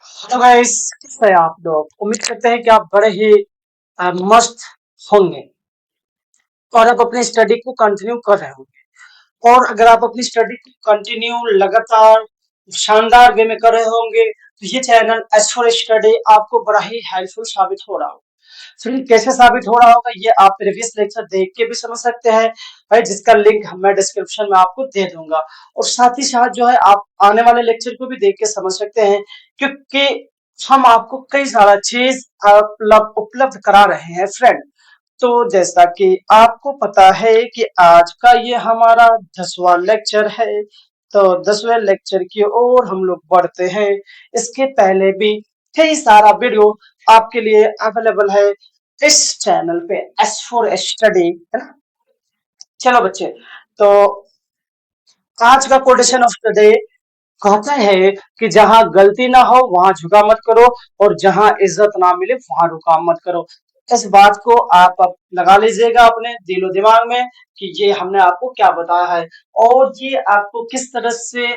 Hello guys, कैसे हैं आप लोग? उम्मीद करते हैं कि आप बड़े ही मस्त होंगे और आप अपनी स्टडी को कंटिन्यू कर रहे होंगे। और अगर आप अपनी स्टडी को कंटिन्यू लगातार शानदार वे में कर रहे होंगे तो ये चैनल एस फॉर स्टडी आपको बड़ा ही हेल्पफुल साबित हो रहा होगा। फिर कैसे साबित हो रहा होगा ये आप प्रीवियस लेक्चर देख के भी समझ सकते हैं भाई, जिसका लिंक मैं डिस्क्रिप्शन में आपको दे दूंगा। और साथ ही साथ जो है आप आने वाले लेक्चर को भी देख के समझ सकते हैं, क्योंकि हम आपको कई सारा चीज उपलब्ध करा रहे हैं फ्रेंड। तो जैसा कि आपको पता है कि आज का ये हमारा 10वां लेक्चर है। तो 10वें लेक्चर की ओर हम लोग बढ़ते हैं। इसके पहले भी कई सारा वीडियो आपके लिए अवेलेबल है इस चैनल पे, एस फॉर स्टडी, है ना। चलो बच्चे, तो आज का क्वेश्चन ऑफ द डे कहता है कि जहां गलती ना हो वहां झुका मत करो, और जहां इज्जत ना मिले वहां रुका मत करो। इस बात को आप अब लगा लीजिएगा अपने दिलो दिमाग में कि ये हमने आपको क्या बताया है, और ये आपको किस तरह से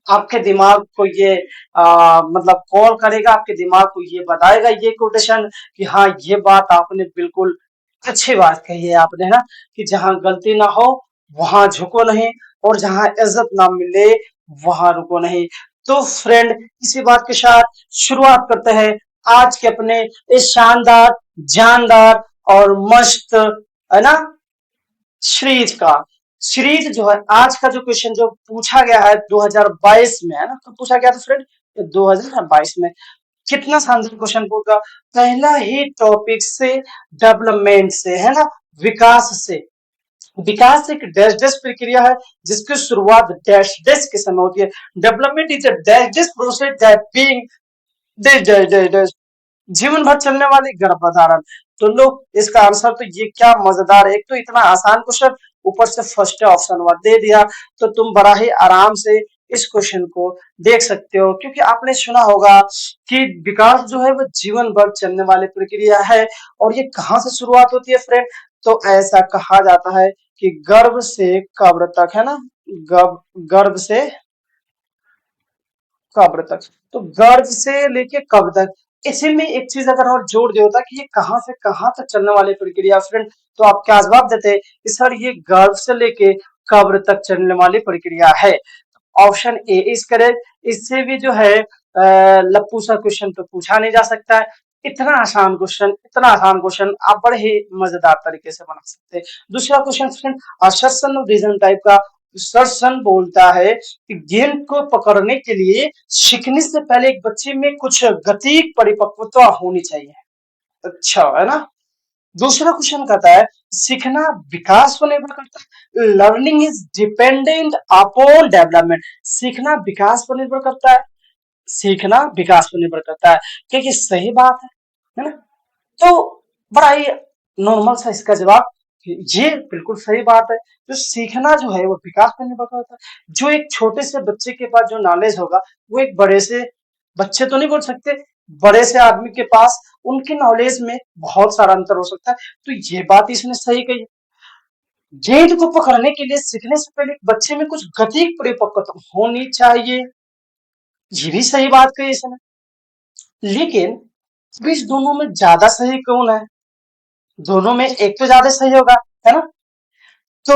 आपके दिमाग को ये मतलब कॉल करेगा, आपके दिमाग को ये बताएगा ये कोटेशन कि हाँ, ये बात आपने बिल्कुल अच्छी बात कही है आपने, है ना, कि जहां गलती ना हो वहां झुको नहीं, और जहां इज्जत ना मिले वहां रुको नहीं। तो फ्रेंड, इसी बात के साथ शुरुआत करते हैं आज के अपने इस शानदार, जानदार और मस्त, है ना, सीरीज का। सीरीज जो है, आज का जो क्वेश्चन जो पूछा गया है 2022 में, है ना, कब पूछा गया था फ्रेंड? 2022 में। कितना शानदार क्वेश्चन पूछा, पहला ही टॉपिक से, डेवलपमेंट से, है ना, विकास से। विकास एक डैश डैश प्रक्रिया है जिसकी शुरुआत डैश डैश के समय होती है। Development is a dash dash process that being dash dash dash dash, जीवन भर चलने वाली गर्भधारण। तो लोग इसका आंसर, तो ये क्या मजेदार है, एक तो इतना आसान क्वेश्चन, ऊपर से फर्स्ट ऑप्शन हुआ दे दिया। तो तुम बड़ा ही आराम से इस क्वेश्चन को देख सकते हो, क्योंकि आपने सुना होगा कि विकास जो है वो जीवन भर चलने वाली प्रक्रिया है। और ये कहाँ से शुरुआत होती है फ्रेंड? तो ऐसा कहा जाता है कि गर्भ से कब्र तक, है ना, गर्भ से कब्र तक। तो गर्भ से लेके कब्र तक, इसी में एक चीज अगर और जोड़ दिया होता कि ये कहां से कहां तक चलने वाली प्रक्रिया फ्रेंड, तो आप क्या जवाब देते कि सर ये गर्भ से लेके कब्र तक चलने वाली प्रक्रिया है। Option A is correct. इससे भी जो है लप्पू सा क्वेश्चन तो पूछा नहीं जा सकता है। इतना आसान क्वेश्चन, इतना आसान क्वेश्चन आप बड़े ही मजेदार तरीके से बना सकते हैं। दूसरा question friend, assertion reason type का। सर्सन बोलता है कि गेंद को पकड़ने के लिए सीखने से पहले एक बच्चे में कुछ गति परिपक्वता होनी चाहिए। अच्छा, है ना। दूसरा क्वेश्चन कहता है सीखना विकास पर निर्भर करता है। Learning is dependent upon development. सीखना विकास पर निर्भर करता है। सीखना विकास पर निर्भर करता है। क्या ये सही बात है ना? तो बड़ा ही नॉर्मल सा इसका जवाब, ये बिल्कुल सही बात है। जो सीखना जो है वो विकास पर निर्भर करता है। जो एक छोटे से बच्चे के पास जो नॉलेज होगा, वो एक बड़े से बच्चे तो नहीं बोल सकते, बड़े से आदमी के पास उनके नॉलेज में बहुत सारा अंतर हो सकता है। तो ये बात इसने सही कही। गेंद को पकड़ने के लिए सीखने से पहले बच्चे में कुछ गति परिपक्वता होनी चाहिए। ये भी सही बात कही इसने। लेकिन अब इस दोनों में ज्यादा सही कौन है? दोनों में एक तो ज्यादा सही होगा, है ना। तो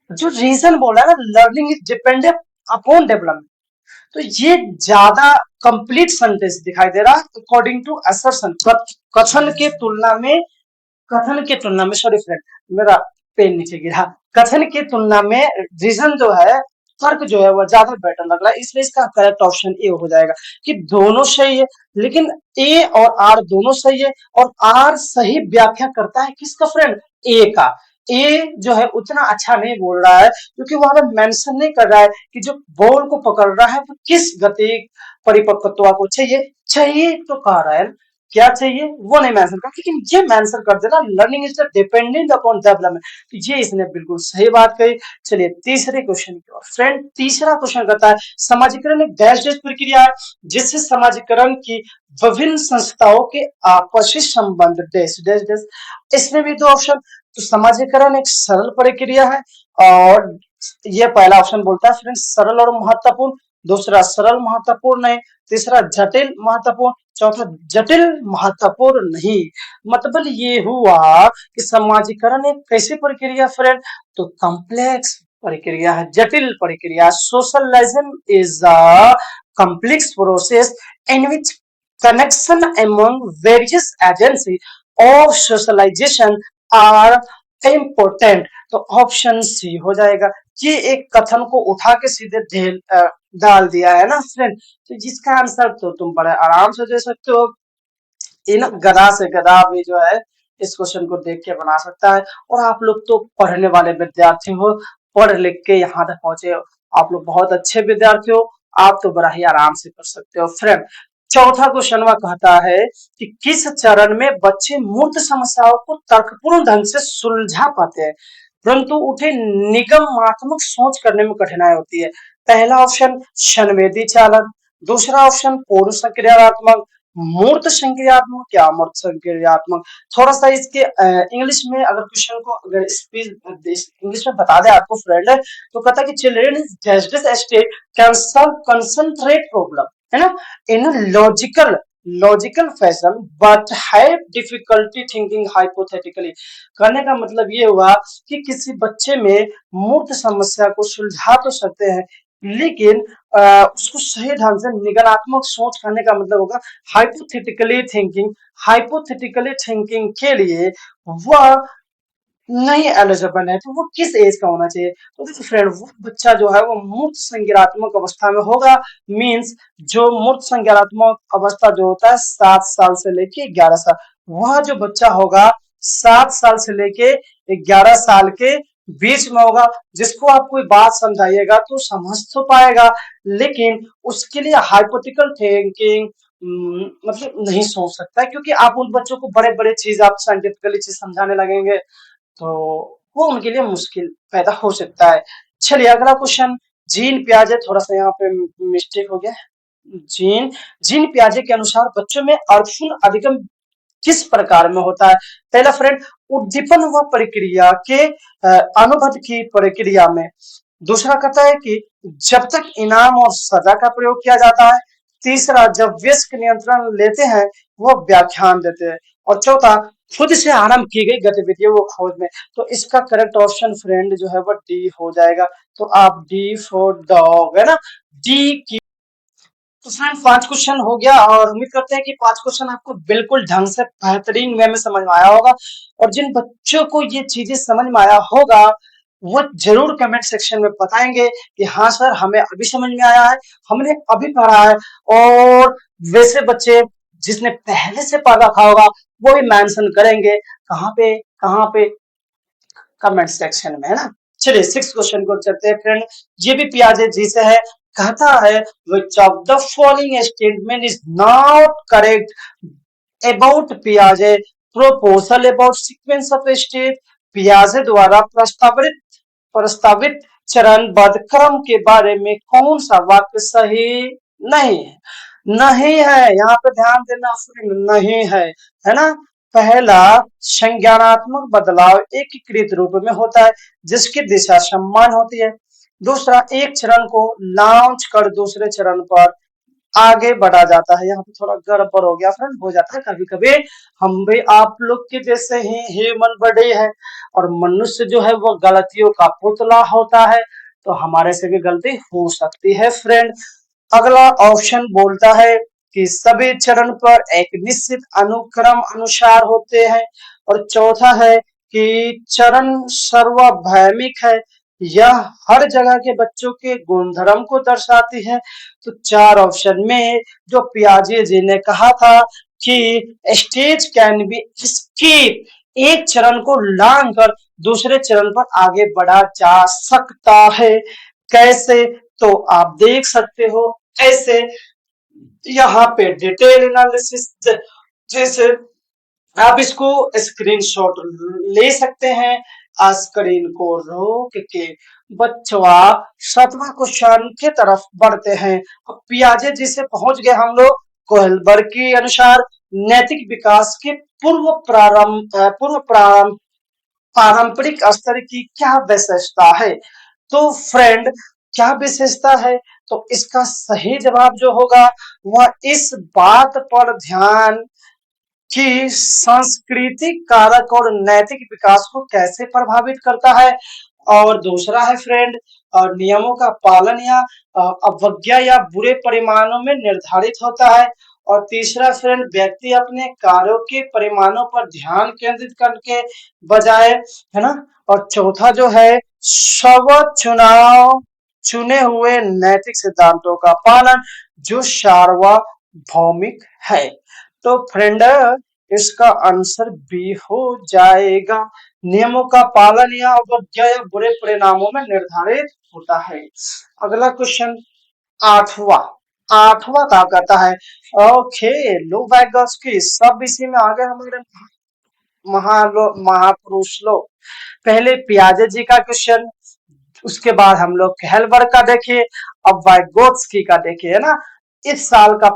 जो रीजन बोला है ना, learning is dependent upon development, तो ये ज्यादा कंप्लीट सेंटेंस दिखाई दे रहा है अकॉर्डिंग टू असर्शन। कथन के तुलना में, कथन के तुलना में, सॉरी फ्रेंड, मेरा पेन नीचे गिरा। कथन की तुलना में रीजन जो है, तर्क जो है, वो ज्यादा बेटर लग रहा है, इसलिए इसका करेक्ट ऑप्शन ए हो जाएगा कि दोनों सही है। लेकिन ए और आर दोनों सही है, और आर सही व्याख्या करता है किसका फ्रेंड? ए का। ए जो है उतना अच्छा नहीं बोल रहा है, क्योंकि वहां पर मेंशन नहीं कर रहा है कि जो बॉल को पकड़ रहा है वो किस गति परिपक्वता को चाहिए। चाहिए तो कह रहा है क्या चाहिए, वो नहीं मेंशन कर, लेकिन ये मेंशन कर देना learning is dependent upon development. तो ये इसने बिल्कुल सही बात कही। चलिए तीसरे क्वेश्चन की ओर फ्रेंड। तीसरा क्वेश्चन कहता है समाजीकरण एक डैश डैश प्रक्रिया है जिससे समाजीकरण की विभिन्न संस्थाओं के आपसी संबंध डैश डैश डैश। इसमें भी दो ऑप्शन। तो समाजीकरण एक सरल प्रक्रिया है, और ये पहला ऑप्शन बोलता है फ्रेंड सरल और महत्वपूर्ण। दूसरा सरल महत्वपूर्ण है, तीसरा जटिल महत्वपूर्ण, चौथा जटिल महत्वपूर्ण नहीं। मतलब ये हुआ कि समाजीकरण एक कैसी प्रक्रिया फ्रेंड, तो कॉम्प्लेक्स प्रक्रिया है, जटिल प्रक्रिया। Socialisation is a complex process in which connection among various agencies of socialization are important। तो ऑप्शन सी हो जाएगा। ये एक कथन को उठा के सीधे डाल दिया है ना फ्रेंड, तो जिसका आंसर तो तुम बड़े आराम से दे सकते हो। इन गधा से गधा भी जो है इस क्वेश्चन को देख के बना सकता है। और आप लोग तो पढ़ने वाले विद्यार्थी हो, पढ़ लिख के यहाँ तक पहुंचे हो, आप लोग बहुत अच्छे विद्यार्थी हो, आप तो बड़ा ही आराम से कर सकते हो फ्रेंड। चौथा क्वेश्चन वह कहता है कि किस चरण में बच्चे मूर्त समस्याओं को तर्कपूर्ण ढंग से सुलझा पाते हैं परंतु उठे निगमात्मक सोच करने में कठिनाई होती है। पहला ऑप्शन संवेदी चालन, दूसरा ऑप्शन पूर्व संक्रियात्मक, मूर्त संक्रियात्मक या अमूर्त संक्रियात्मक। थोड़ा सा इसके इंग्लिश में अगर क्वेश्चन को अगर इंग्लिश में बता दे आपको फ्रेंड, तो कहता है कि children is state can solve concentrate problem, है ना, इन logical fashion but have difficulty thinking hypothetically. कहने का मतलब ये हुआ कि किसी बच्चे में मूर्त समस्या को सुलझा तो सकते हैं लेकिन उसको सही ढंग से निगनात्मक सोच करने का मतलब होगा हाइपोथेटिकली थिंकिंग के लिए वह नहीं एलिजिबल है। तो वो किस एज का होना चाहिए, तो देखो फ्रेंड वो बच्चा जो है वो मूर्त संज्ञानात्मक अवस्था में होगा। मींस जो मूर्त संज्ञानात्मक अवस्था जो होता है 7 साल से लेके 11 साल, वह जो बच्चा होगा 7 साल से लेके 11 साल के बीच में होगा। जिसको आप कोई बात समझाइएगा तो समझ तो पाएगा लेकिन उसके लिए हाइपोथेटिकल थिंकिंग मतलब नहीं सोच सकता है, क्योंकि आप उन बच्चों को बड़े बड़े चीज आप साइंटिफिकली चीज समझाने लगेंगे तो वो उनके लिए मुश्किल पैदा हो सकता है। चलिए अगला क्वेश्चन, जीन पियाजे, थोड़ा सा यहाँ पे मिस्टेक हो गया। जीन जीन पियाजे के अनुसार बच्चों में अर्जुन अधिगम किस प्रकार में होता है। पहला फ्रेंड उद्दीपन व प्रक्रिया के अनुबंध की प्रक्रिया में। दूसरा कहता है कि जब तक इनाम और सजा का प्रयोग किया जाता है। तीसरा जब वयस्क नियंत्रण लेते हैं वह व्याख्यान देते हैं। और चौथा खुद से आरंभ की गई गतिविधियों को खोज में। तो इसका करेक्ट ऑप्शन फ्रेंड जो है वो डी हो जाएगा। तो आप डी फॉर डॉग, है ना, डी की। तो फ्रेंड 5 क्वेश्चन हो गया और उम्मीद करते हैं कि 5 क्वेश्चन आपको बिल्कुल ढंग से बेहतरीन वे में समझ में आया होगा। और जिन बच्चों को ये चीजें समझ में आया होगा वो जरूर कमेंट सेक्शन में बताएंगे कि हाँ सर हमें अभी समझ में आया है, हमने अभी पढ़ा है। और वैसे बच्चे जिसने पहले से पढ़ रखा होगा वो भी मेंशन करेंगे कहाँ पे कमेंट सेक्शन में, है ना। चलिए 6 क्वेश्चन को चलते हैं फ्रेंड। ये भी पियाजे जी से है। कहता है which of the following statement is not correct about Piaget proposal about sequence of state। पियाजे द्वारा प्रस्तावित चरणबद्ध क्रम के बारे में कौन सा वाक्य सही नहीं है। नहीं है, यहाँ पे ध्यान देना फ्रेंड, नहीं है ना। पहला संज्ञानात्मक बदलाव एकीकृत रूप में होता है जिसकी दिशा समान होती है। दूसरा एक चरण को लॉन्च कर दूसरे चरण पर आगे बढ़ा जाता है। यहाँ पे थोड़ा गड़बड़ हो गया फ्रेंड, हो जाता है कभी कभी। हम भी आप लोग के जैसे ही ह्यूमन बॉडी है और मनुष्य जो है वो गलतियों का पुतला होता है, तो हमारे से भी गलती हो सकती है फ्रेंड। अगला ऑप्शन बोलता है कि सभी चरण पर एक निश्चित अनुक्रम अनुसार होते हैं। और चौथा है कि चरण सार्वभौमिक है, यह हर जगह के बच्चों के गुणधर्म को दर्शाती है। तो 4 ऑप्शन में जो पियाजे जी ने कहा था कि स्टेज कैन बी स्किप, एक चरण को लांग कर दूसरे चरण पर आगे बढ़ा जा सकता है। कैसे, तो आप देख सकते हो ऐसे, यहाँ पे डिटेल एनालिसिस, जैसे आप इसको स्क्रीनशॉट ले सकते हैं। स्क्रीन को रोक के बच्चवा 7वां क्वेश्चन की तरफ बढ़ते हैं। अब पियाजे जी से पहुंच गए हम लोग। कोहलबर्ग के अनुसार नैतिक विकास के पूर्व पारंपरिक स्तर की क्या विशेषता है। तो फ्रेंड क्या विशेषता है, तो इसका सही जवाब जो होगा वह इस बात पर ध्यान कि सांस्कृतिक कारक और नैतिक विकास को कैसे प्रभावित करता है। और दूसरा है फ्रेंड नियमों का पालन या अवज्ञा या बुरे परिमाणों में निर्धारित होता है। और तीसरा फ्रेंड व्यक्ति अपने कार्यों के परिमाणों पर ध्यान केंद्रित करके बजाय, है ना। और चौथा जो है स्व चुनाव चुने हुए नैतिक सिद्धांतों का पालन जो सार्वभौमिक है। तो फ्रेंड इसका आंसर बी हो जाएगा, नियमों का पालन या अवज्ञा या बुरे परिणामों में निर्धारित होता है। अगला क्वेश्चन आठवां आठवां क्या कहता है। ओके, लो वैगस की सब इसी में आ गए हमारे महापुरुष लोग। पहले पियाजे जी का क्वेश्चन, उसके बाद हम लोग हेल्बर्ग का देखिए, अब वाइगोत्स्की का देखिए, है ना। इस साल का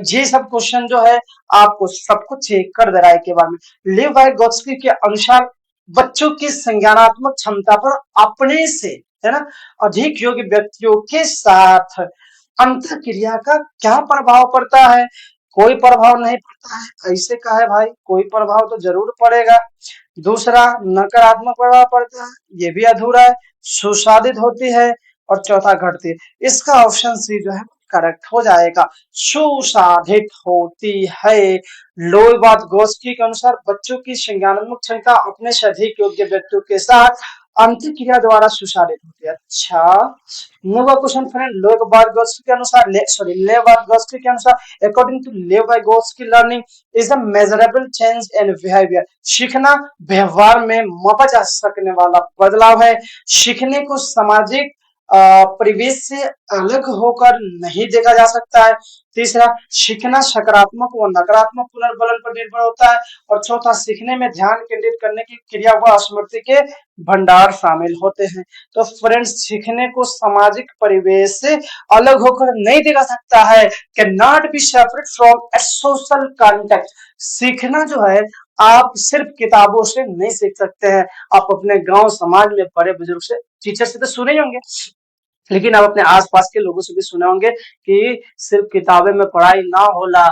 ये सब क्वेश्चन जो है आपको सब कुछ चेक कर दे रहा है के बारे में। लिव वाइगोत्स्की के अनुसार बच्चों की संज्ञानात्मक क्षमता पर अपने से, है ना, अधिक योग्य व्यक्तियों के साथ अंतःक्रिया का क्या प्रभाव पड़ता है। कोई प्रभाव नहीं पड़ता है, ऐसे का है भाई, कोई प्रभाव तो जरूर पड़ेगा। दूसरा नकारात्मक प्रभाव पड़ता है, ये भी अधूरा है। सुसाधित होती है और चौथा घटती है। इसका ऑप्शन सी जो है करेक्ट हो जाएगा, सुसाधित होती है। लोइबार्ड-गोस्की के अनुसार बच्चों की संज्ञानात्मक क्षमता अपने से अधिक योग्य व्यक्तियों के साथ अंतःक्रिया द्वारा सुसाधित होती है। अच्छा, नौवां क्वेश्चन फ्रेंड, लोइबार्ड-गोस्की के अनुसार लेइबार्ड-गोस्की के अनुसार अकॉर्डिंग टू लेइबार्ड-गोस्की learning is a measurable change in behaviour. सीखना व्यवहार में मापा जा सकने वाला बदलाव है। सीखने को सामाजिक परिवेश से अलग होकर नहीं देखा जा सकता है। तीसरा, सीखना सकारात्मक व नकारात्मक पुनर्बलन पर निर्भर होता है। और चौथा, सीखने में ध्यान केंद्रित करने की क्रिया व स्मृति के भंडार शामिल होते हैं। तो फ्रेंड्स, सीखने को सामाजिक परिवेश से अलग होकर नहीं देखा सकता है, can not be separate from A social context. सीखना जो है आप सिर्फ किताबों से नहीं सीख सकते हैं, आप अपने गांव समाज में बड़े बुजुर्ग से, टीचर से तो सुने होंगे, लेकिन आप अपने आसपास के लोगों से भी सुने होंगे कि सिर्फ किताबें में पढ़ाई ना होला,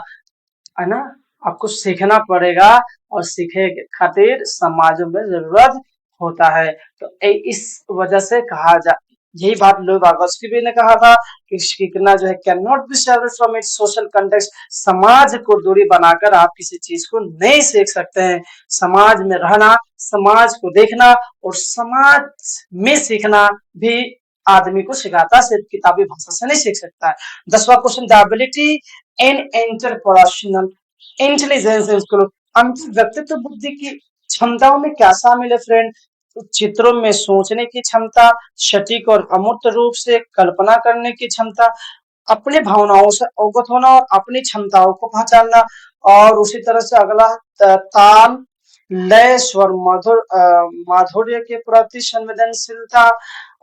है ना। आपको सीखना पड़ेगा और सीखे के खातिर समाजों में जरूरत होता है। तो इस वजह से कहा जा, यही बात लोग वाइगोत्स्की भी ने कहा था कि सीखना जो है can not be separate from its social context. समाज को दूरी बनाकर आप किसी चीज को नहीं सीख सकते हैं। समाज में रहना, समाज को देखना और समाज में सीखना भी आदमी को सिखाता, सिर्फ किताबी भाषा से नहीं सीख सकता है। 10वां question, the ability in interpersonal intelligence व्यक्तित्व बुद्धि की क्षमताओं में क्या शामिल है फ्रेंड। चित्रों में सोचने की क्षमता, सटीक और अमूर्त रूप से कल्पना करने की क्षमता, अपने भावनाओं से अवगत होना और अपनी क्षमताओं को पहचानना। और उसी तरह से अगला ताल, लय, स्वर, माधुर्य के प्रति संवेदनशीलता।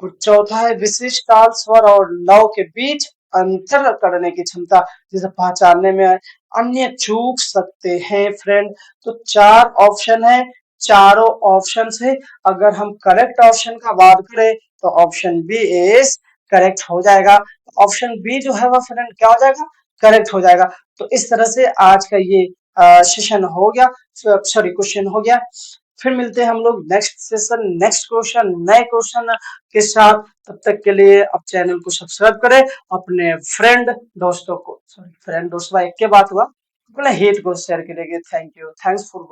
और चौथा है विशिष्ट ताल, स्वर और लव के बीच अंतर करने की क्षमता, जिसे पहचानने में अन्य चूक सकते हैं फ्रेंड। तो 4 ऑप्शन है, चारों ऑप्शन से अगर हम करेक्ट ऑप्शन का बात करें तो ऑप्शन बी इज करेक्ट हो जाएगा। ऑप्शन बी जो है वह फ्रेंड क्या हो जाएगा, करेक्ट हो जाएगा। तो इस तरह से आज का ये सेशन हो गया, सॉरी क्वेश्चन हो गया। फिर मिलते हैं हम लोग नेक्स्ट सेशन, नेक्स्ट क्वेश्चन, नए क्वेश्चन के साथ। तब तक के लिए आप चैनल को सब्सक्राइब करें, अपने फ्रेंड दोस्तों को, सॉरी फ्रेंड दोस्तों एक के बात हुआ, अपने हित को शेयर करेंगे। Thank you, thanks for